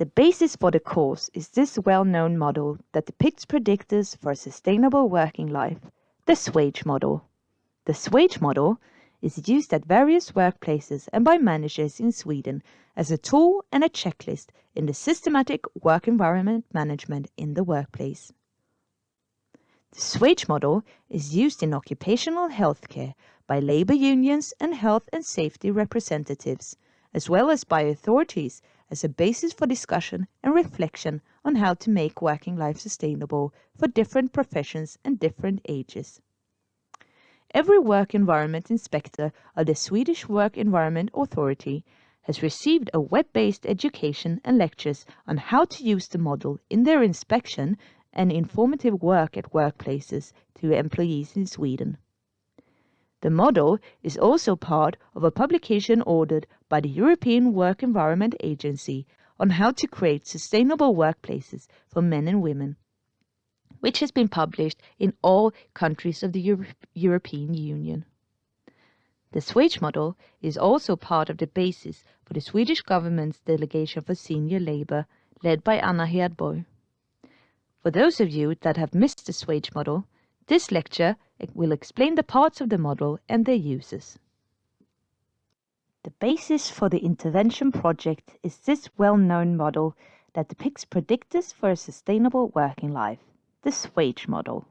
The basis for the course is this well-known model that depicts predictors for a sustainable working life, the Swage Model. The Swage Model is used at various workplaces and by managers in Sweden as a tool and a checklist in the systematic work environment management in the workplace. The Swage Model is used in occupational healthcare by labor unions and health and safety representatives, as well as by authorities as a basis for discussion and reflection on how to make working life sustainable for different professions and different ages. Every work environment inspector of the Swedish Work Environment Authority has received a web-based education and lectures on how to use the model in their inspection and informative work at workplaces to employees in Sweden. The model is also part of a publication ordered by the European Work Environment Agency on how to create sustainable workplaces for men and women, which has been published in all countries of the European Union. The Swage Model is also part of the basis for the Swedish government's delegation for senior labour, led by Anna Hedborg. For those of you that have missed the Swage Model, this lecture will explain the parts of the model and their uses. The basis for the intervention project is this well-known model that depicts predictors for a sustainable working life, the Swage Model.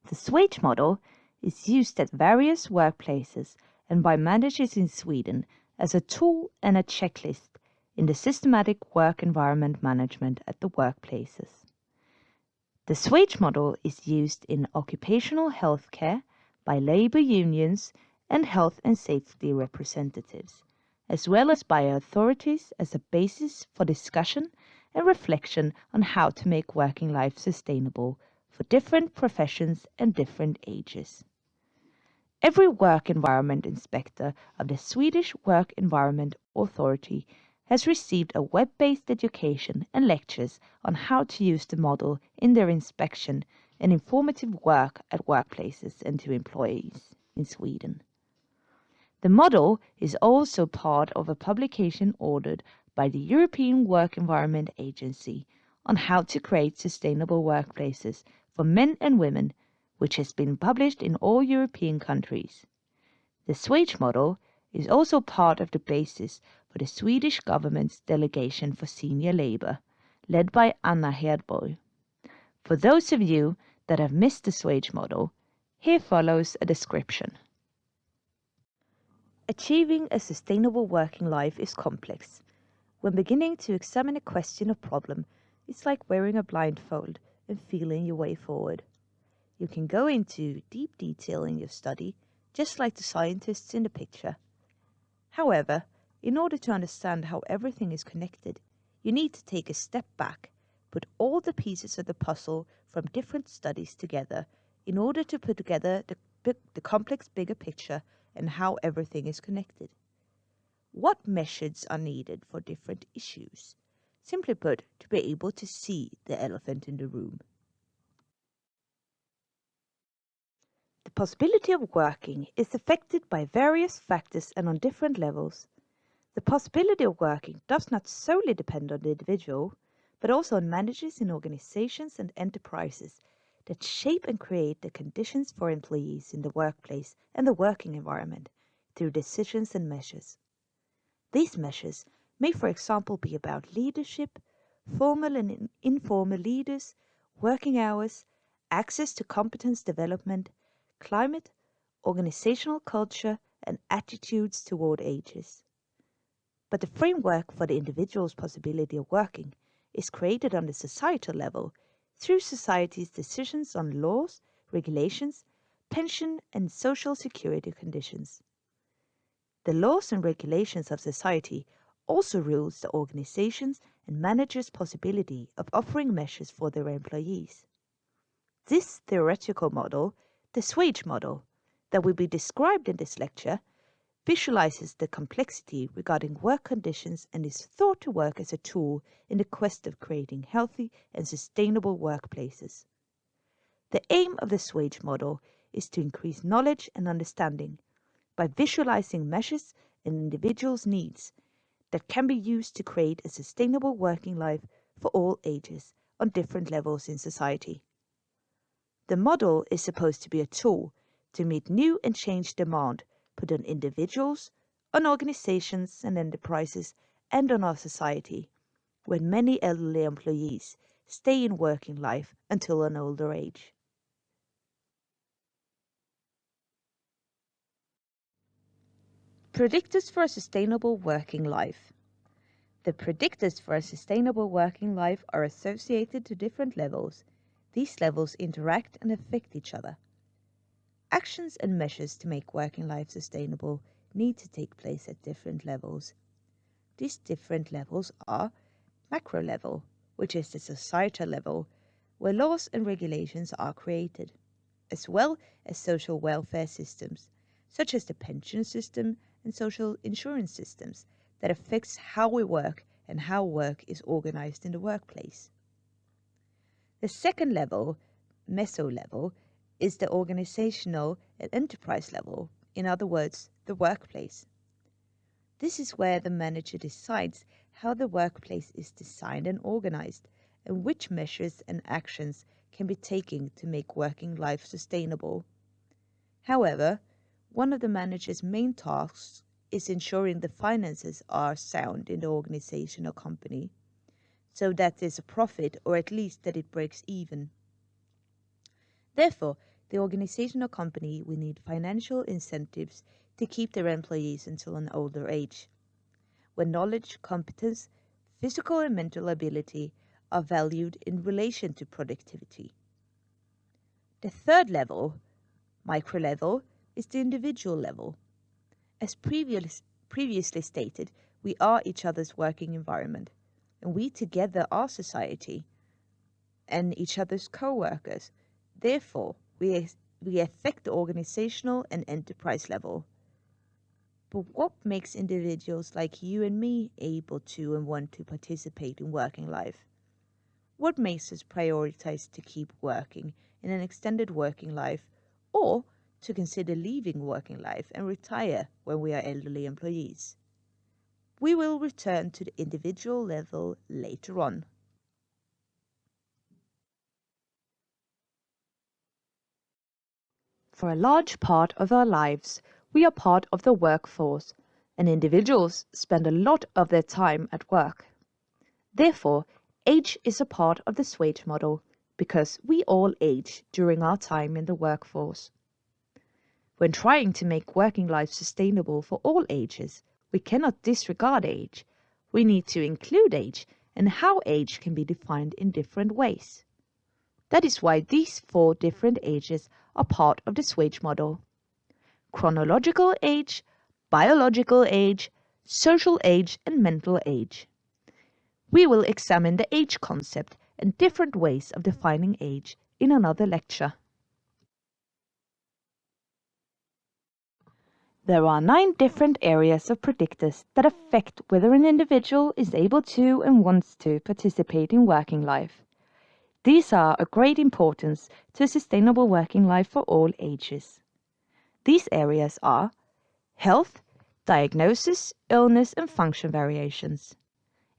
The Swage Model is used at various workplaces and by managers in Sweden as a tool and a checklist in the systematic work environment management at the workplaces. The Swage Model is used in occupational healthcare by labor unions and health and safety representatives, as well as by authorities as a basis for discussion and reflection on how to make working life sustainable for different professions and different ages. Every work environment inspector of the Swedish Work Environment Authority has received a web-based education and lectures on how to use the model in their inspection and informative work at workplaces and to employees in Sweden. The model is also part of a publication ordered by the European Work Environment Agency on how to create sustainable workplaces for men and women, which has been published in all European countries. The Swage Model is also part of the basis for the Swedish government's delegation for senior labour, led by Anna Hedborg. For those of you that have missed the Swage Model, here follows a description. Achieving a sustainable working life is complex. When beginning to examine a question or problem, it's like wearing a blindfold and feeling your way forward. You can go into deep detail in your study, just like the scientists in the picture. However, in order to understand how everything is connected, you need to take a step back, put all the pieces of the puzzle from different studies together in order to put together the complex bigger picture and how everything is connected. What measures are needed for different issues? Simply put, to be able to see the elephant in the room. The possibility of working is affected by various factors and on different levels. The possibility of working does not solely depend on the individual, but also on managers in organizations and enterprises that shape and create the conditions for employees in the workplace and the working environment through decisions and measures. These measures may, for example, be about leadership, formal and informal leaders, working hours, access to competence development, climate, organizational culture, and attitudes toward ages. But the framework for the individual's possibility of working is created on the societal level through society's decisions on laws, regulations, pension, and social security conditions. The laws and regulations of society also rules the organizations and managers' possibility of offering measures for their employees. This theoretical model, the Swage Model, that will be described in this lecture, visualizes the complexity regarding work conditions and is thought to work as a tool in the quest of creating healthy and sustainable workplaces. The aim of the Swage Model is to increase knowledge and understanding by visualizing measures and individuals' needs, that can be used to create a sustainable working life for all ages on different levels in society. The model is supposed to be a tool to meet new and changed demand put on individuals, on organizations and enterprises, and on our society, when many elderly employees stay in working life until an older age. Predictors for a sustainable working life. The predictors for a sustainable working life are associated to different levels. These levels interact and affect each other. Actions and measures to make working life sustainable need to take place at different levels. These different levels are macro level, which is the societal level, where laws and regulations are created, as well as social welfare systems, such as the pension system and social insurance systems that affects how we work and how work is organized in the workplace. The second level, meso level, is the organizational and enterprise level, in other words, the workplace. This is where the manager decides how the workplace is designed and organized, and which measures and actions can be taken to make working life sustainable. However, one of the manager's main tasks is ensuring the finances are sound in the organization or company, so that there's a profit or at least that it breaks even. Therefore, the organization or company will need financial incentives to keep their employees until an older age, when knowledge, competence, physical and mental ability are valued in relation to productivity. The third level, micro level, is the individual level. As previously stated, we are each other's working environment, and we together are society and each other's co-workers. Therefore, we affect the organizational and enterprise level. But what makes individuals like you and me able to and want to participate in working life? What makes us prioritize to keep working in an extended working life, or to consider leaving working life and retire when we are elderly employees? We will return to the individual level later on. For a large part of our lives, we are part of the workforce, and individuals spend a lot of their time at work. Therefore, age is a part of the Swage model, because we all age during our time in the workforce. When trying to make working life sustainable for all ages, we cannot disregard age. We need to include age and how age can be defined in different ways. That is why these 4 different ages are part of the Swage model: chronological age, biological age, social age, and mental age. We will examine the age concept and different ways of defining age in another lecture. There are 9 different areas of predictors that affect whether an individual is able to and wants to participate in working life. These are of great importance to a sustainable working life for all ages. These areas are health, diagnosis, illness, and function variations.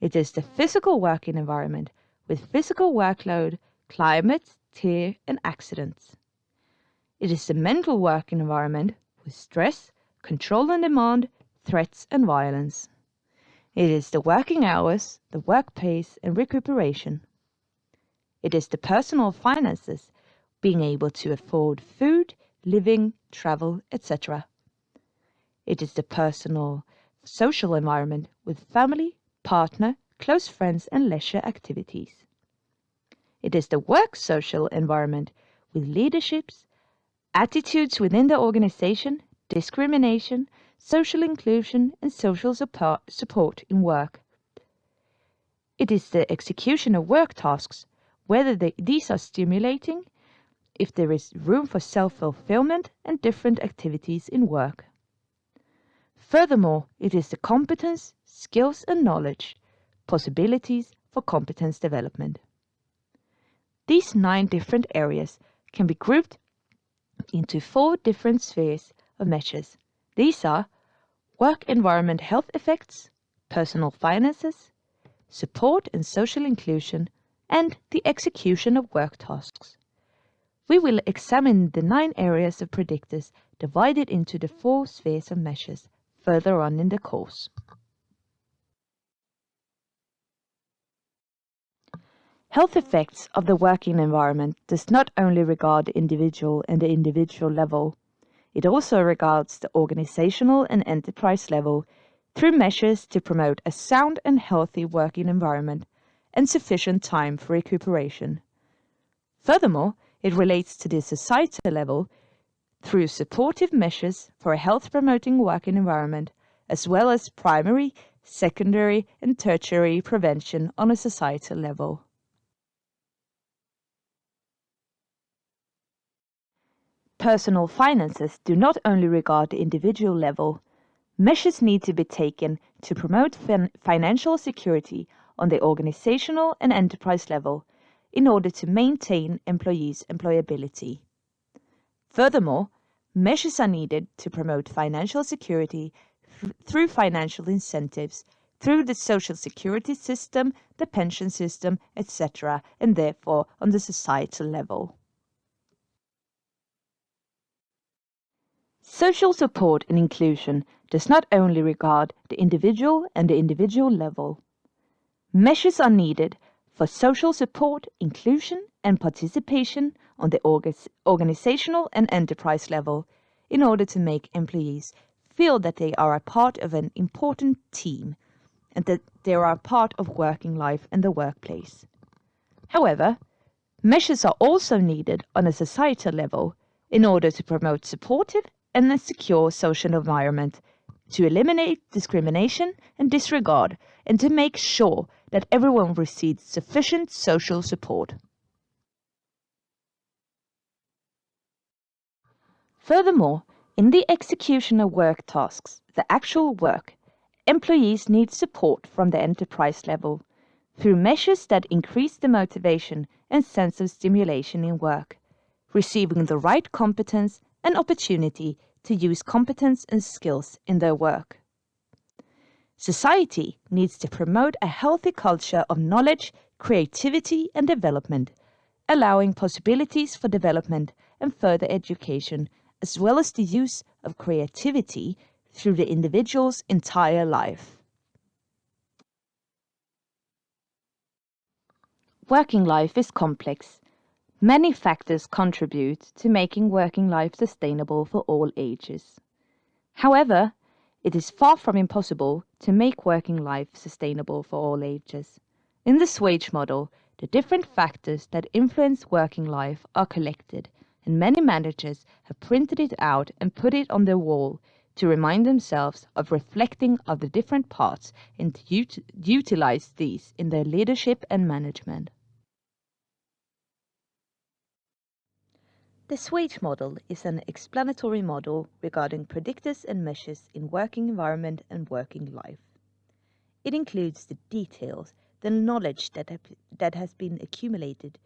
It is the physical working environment with physical workload, climate, tear, and accidents. It is the mental working environment with stress, control and demand, threats, and violence. It is the working hours, the work pace, and recuperation. It is the personal finances, being able to afford food, living, travel, etc. It is the personal social environment with family, partner, close friends, and leisure activities. It is the work social environment with leaderships, attitudes within the organization, discrimination, social inclusion, and social support in work. It is the execution of work tasks, whether these are stimulating, if there is room for self-fulfillment and different activities in work. Furthermore, it is the competence, skills and knowledge, possibilities for competence development. These 9 different areas can be grouped into 4 different spheres of measures. These are work environment health effects, personal finances, support and social inclusion, and the execution of work tasks. We will examine the 9 areas of predictors divided into the 4 spheres of measures further on in the course. Health effects of the working environment does not only regard the individual and the individual level, it also regards the organizational and enterprise level through measures to promote a sound and healthy working environment and sufficient time for recuperation. Furthermore, it relates to the societal level through supportive measures for a health-promoting working environment, as well as primary, secondary, and tertiary prevention on a societal level. Personal finances do not only regard the individual level. Measures need to be taken to promote financial security on the organizational and enterprise level in order to maintain employees' employability. Furthermore, measures are needed to promote financial security through financial incentives, through the social security system, the pension system, etc., and therefore on the societal level. Social support and inclusion does not only regard the individual and the individual level. Measures are needed for social support, inclusion, and participation on the organizational and enterprise level in order to make employees feel that they are a part of an important team and that they are a part of working life and the workplace. However, measures are also needed on a societal level in order to promote supportive and a secure social environment, to eliminate discrimination and disregard, and to make sure that everyone receives sufficient social support. Furthermore, in the execution of work tasks, the actual work, employees need support from the enterprise level through measures that increase the motivation and sense of stimulation in work, receiving the right competence and opportunity to use competence and skills in their work. Society needs to promote a healthy culture of knowledge, creativity, and development, allowing possibilities for development and further education, as well as the use of creativity through the individual's entire life. Working life is complex. Many factors contribute to making working life sustainable for all ages. However, it is far from impossible to make working life sustainable for all ages. In the Swage Model, the different factors that influence working life are collected, and many managers have printed it out and put it on their wall to remind themselves of reflecting of the different parts and to utilize these in their leadership and management. The Swage Model is an explanatory model regarding predictors and measures in working environment and working life. It includes the details, the knowledge that has been accumulated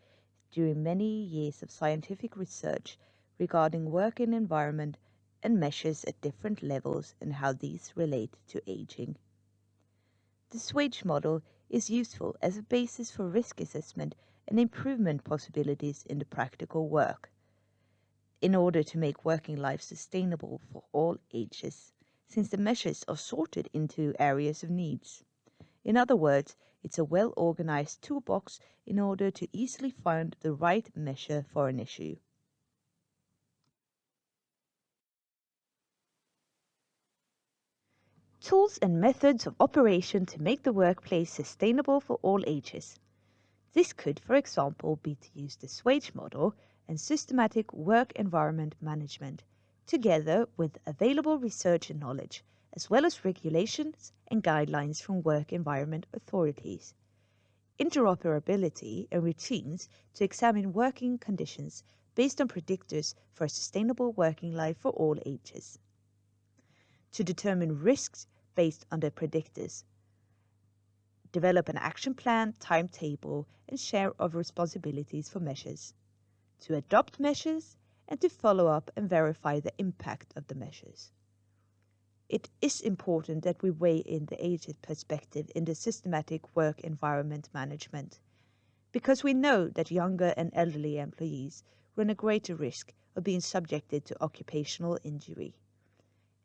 during many years of scientific research regarding working environment and measures at different levels and how these relate to aging. The Swage Model is useful as a basis for risk assessment and improvement possibilities in the practical work, in order to make working life sustainable for all ages, since the measures are sorted into areas of needs. In other words, it's a well-organized toolbox in order to easily find the right measure for an issue. Tools and methods of operation to make the workplace sustainable for all ages. This could, for example, be to use the Swage Model and systematic work environment management, together with available research and knowledge, as well as regulations and guidelines from work environment authorities. Interoperability and routines to examine working conditions based on predictors for a sustainable working life for all ages. To determine risks based on the predictors. Develop an action plan, timetable, and share of responsibilities for measures. To adopt measures, and to follow up and verify the impact of the measures. It is important that we weigh in the age perspective in the systematic work environment management, because we know that younger and elderly employees run a greater risk of being subjected to occupational injury.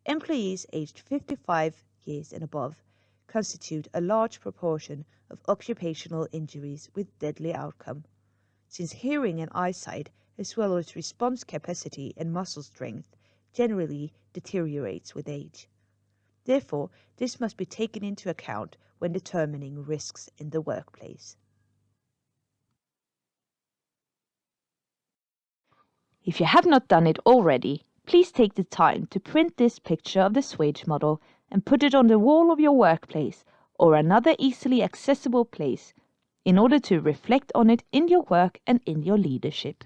Employees aged 55 years and above constitute a large proportion of occupational injuries with deadly outcome, since hearing and eyesight, as well as response capacity and muscle strength, generally deteriorates with age. Therefore, this must be taken into account when determining risks in the workplace. If you have not done it already, please take the time to print this picture of the Swage model and put it on the wall of your workplace or another easily accessible place in order to reflect on it in your work and in your leadership.